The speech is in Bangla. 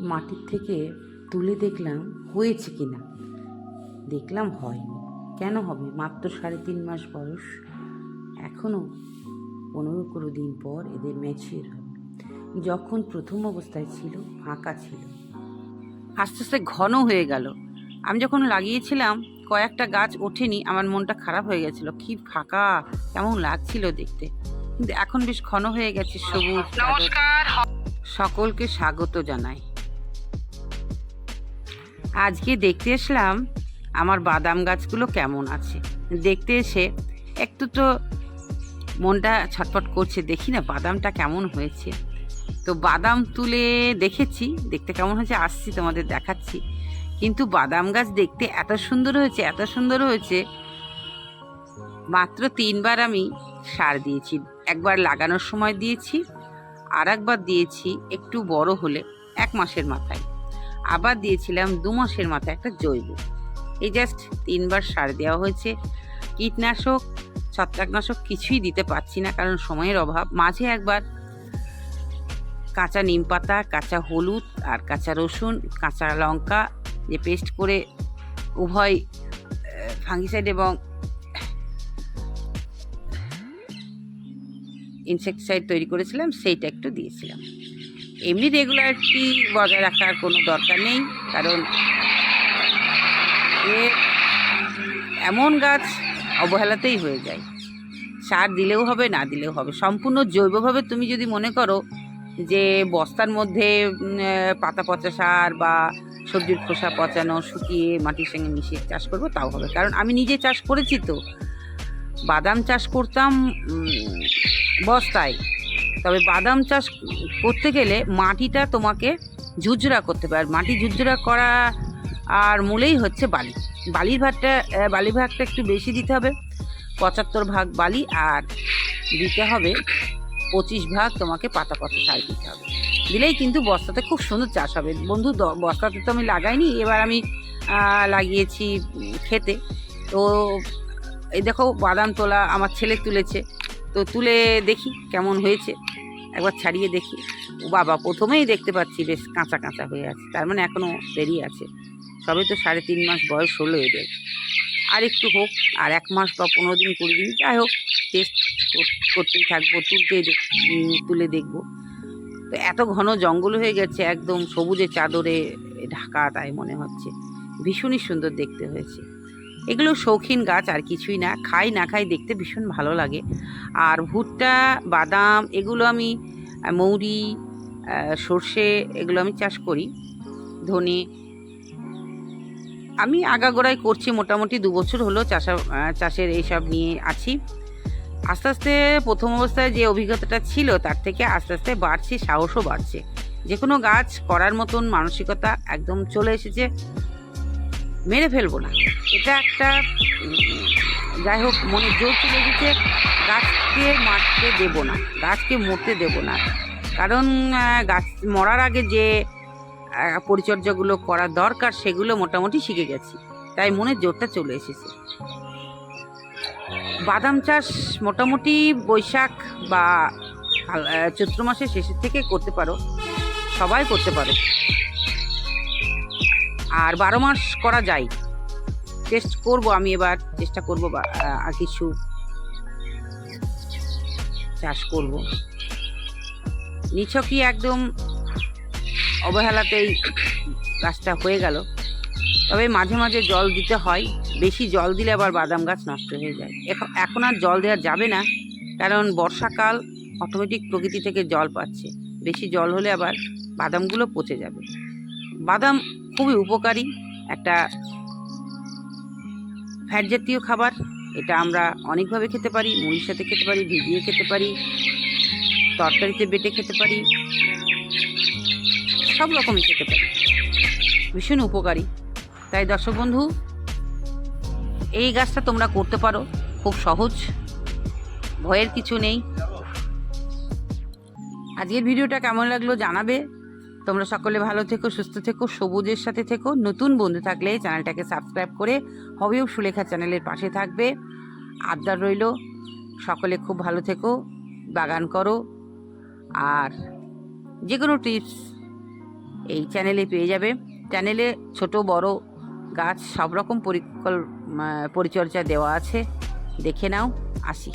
মাটির থেকে তুলে দেখলাম হয়েছে কি না। দেখলাম হয়নি। কেন হবে? মাত্র 3.5 মাস বয়স। এখনও 15-20 দিন পর এদের ম্যাচিউর হবে। যখন প্রথম অবস্থায় ছিল ফাঁকা ছিল, আস্তে আস্তে ঘন হয়ে গেল। আমি যখন লাগিয়েছিলাম কয়েকটা গাছ ওঠেনি, আমার মনটা খারাপ হয়ে গেছিল। কি ফাঁকা, কেমন লাগছিল দেখতে। কিন্তু এখন বেশ ঘন হয়ে গেছে, সবুজ। নমস্কার, সকলকে স্বাগত জানাই। আজকে দেখতে এসলাম আমার বাদাম গাছগুলো কেমন আছে। দেখতে এসে একটু তো মনটা ছটফট করছে, দেখি না বাদামটা কেমন হয়েছে। তো বাদাম তুলে দেখেছি, দেখতে কেমন হয়েছে আসছি তোমাদের দেখাচ্ছি। কিন্তু বাদাম গাছ দেখতে এত সুন্দর হয়েছে, এত সুন্দর হয়েছে। মাত্র 3বার আমি সার দিয়েছি। একবার লাগানোর সময় দিয়েছি, আর একবার দিয়েছি একটু বড় হলে 1 মাসের মাথায়, আবার দিয়েছিলাম 2 মাসের মাথায় একটা জৈব। এই জাস্ট 3বার সার দেওয়া হয়েছে। কীটনাশক, ছত্রাকনাশক কিছুই দিতে পারছি না, কারণ সময়ের অভাব। মাঝে একবার কাঁচা নিম পাতা, কাঁচা হলুদ আর কাঁচা রসুন, কাঁচা লঙ্কা যে পেস্ট করে উভয় ফাঙ্গিসাইড এবং ইনসেক্টিসাইড তৈরি করেছিলাম, সেইটা একটু দিয়েছিলাম। এমনি রেগুলারিটি বজায় রাখার কোনো দরকার নেই, কারণ এমন গাছ অবহেলাতেই হয়ে যায়। সার দিলেও হবে, না দিলেও হবে। সম্পূর্ণ জৈবভাবে তুমি যদি মনে করো যে বস্তার মধ্যে পাতা পচা সার বা সবজির খোসা পচানো শুকিয়ে মাটির সঙ্গে মিশিয়ে চাষ করবো, তাও হবে। কারণ আমি নিজে চাষ করেছি। তো বাদাম চাষ করতাম বস্তায়। তবে বাদাম চাষ করতে গেলে মাটিটা তোমাকে ঝুরঝুরা করতে হবে। আর মাটি ঝুরঝুরা করা আর মূলেই হচ্ছে বালি। বালির ভাগটা একটু বেশি দিতে হবে, 75 ভাগ বালি, আর দিতে হবে 25 ভাগ তোমাকে পাতা পচা সার দিতে হবে। দিলেই কিন্তু বস্তাতে খুব সুন্দর চাষ হবে। বন্ধু, বস্তাতে তো আমি লাগাইনি, এবার আমি লাগিয়েছি খেতে। তো এই দেখো বাদাম তোলা আমার ছেলে তুলেছে, তো তুলে দেখি কেমন হয়েছে। একবার ছাড়িয়ে দেখি। ও বাবা, প্রথমেই দেখতে পাচ্ছি বেশ কাঁচা কাঁচা হয়ে আছে, তার মানে এখনও দেরি আছে। সবে তো 3.5 মাস বয়স হলো এদের। আর একটু হোক, আর 1 মাস বা 15 দিন 20 দিন, যাই হোক, টেস্ট করতেই থাকবো, তুলে দেখবো। তো এত ঘন জঙ্গল হয়ে গেছে, একদম সবুজে চাদরে ঢাকা, তাই মনে হচ্ছে। ভীষণই সুন্দর দেখতে হয়েছে। এগুলো শৌখিন গাছ, আর কিছুই না। খাই না খাই দেখতে ভীষণ ভালো লাগে। আর ভুট্টা, বাদাম এগুলো আমি, মৌরি, সর্ষে এগুলো আমি চাষ করি। ধনে আমি আগাগোড়াই করছি, মোটামুটি 2 বছর হলো চাষের এইসব নিয়ে আছি। আস্তে আস্তে প্রথম অবস্থায় যে অভিজ্ঞতাটা ছিল তার থেকে আস্তে আস্তে বাড়ছে, সাহসও বাড়ছে। যে কোনো গাছ করার মতন মানসিকতা একদম চলে এসেছে। মেরে ফেলবো না, এটা একটা যাই হোক মনে জোর চলে এসেছে। গাছকে মারতে দেব না, গাছকে মরতে দেব না। কারণ গাছ মরার আগে যে পরিচর্যাগুলো করা দরকার সেগুলো মোটামুটি শিখে গেছি, তাই মনে জোরটা চলে এসেছে। বাদাম চাষ মোটামুটি বৈশাখ বা চৈত্র মাসের শেষের থেকে করতে পারো, সবাই করতে পারো। আর 12 মাস করা যায়। টেস্ট করব আমি, এবার চেষ্টা করব আর কিছু চাষ করব। নিছকই একদম অবহেলাতেই গাছটা হয়ে গেল। তবে মাঝে মাঝে জল দিতে হয়, বেশি জল দিলে আবার বাদাম গাছ নষ্ট হয়ে যায়। এখন আর জল দেওয়া যাবে না, কারণ বর্ষাকাল, অটোমেটিক প্রকৃতি থেকে জল পাচ্ছে। বেশি জল হলে আবার বাদামগুলো পচে যাবে। বাদাম খুবই উপকারী একটা ফ্যাট জাতীয় খাবার। এটা আমরা অনেকভাবে খেতে পারি, মুড়ির সাথে খেতে পারি, ভিজিয়ে খেতে পারি, তরকারিতে বেটে খেতে পারি, সব রকমই খেতে পারি। ভীষণ উপকারী। তাই দর্শক বন্ধু, এই গাছটা তোমরা করতে পারো, খুব সহজ, ভয়ের কিছু নেই। আজকের ভিডিওটা কেমন লাগলো জানাবে। তোমরা সকলে ভালো থেকো, সুস্থ থেকো, সবুজের সাথে থেকো। নতুন বন্ধু থাকলে চ্যানেলটাকে সাবস্ক্রাইব করে হবিও সুলেখা চ্যানেলের পাশে থাকবে। আবদার রইল, সকলে খুব ভালো থেকো, বাগান করো। আর যে কোনো টিপস এই চ্যানেলে পেয়ে যাবে। চ্যানেলে ছোট বড় গাছ সব রকম পরিচর্যা দেওয়া আছে, দেখে নাও। আসি।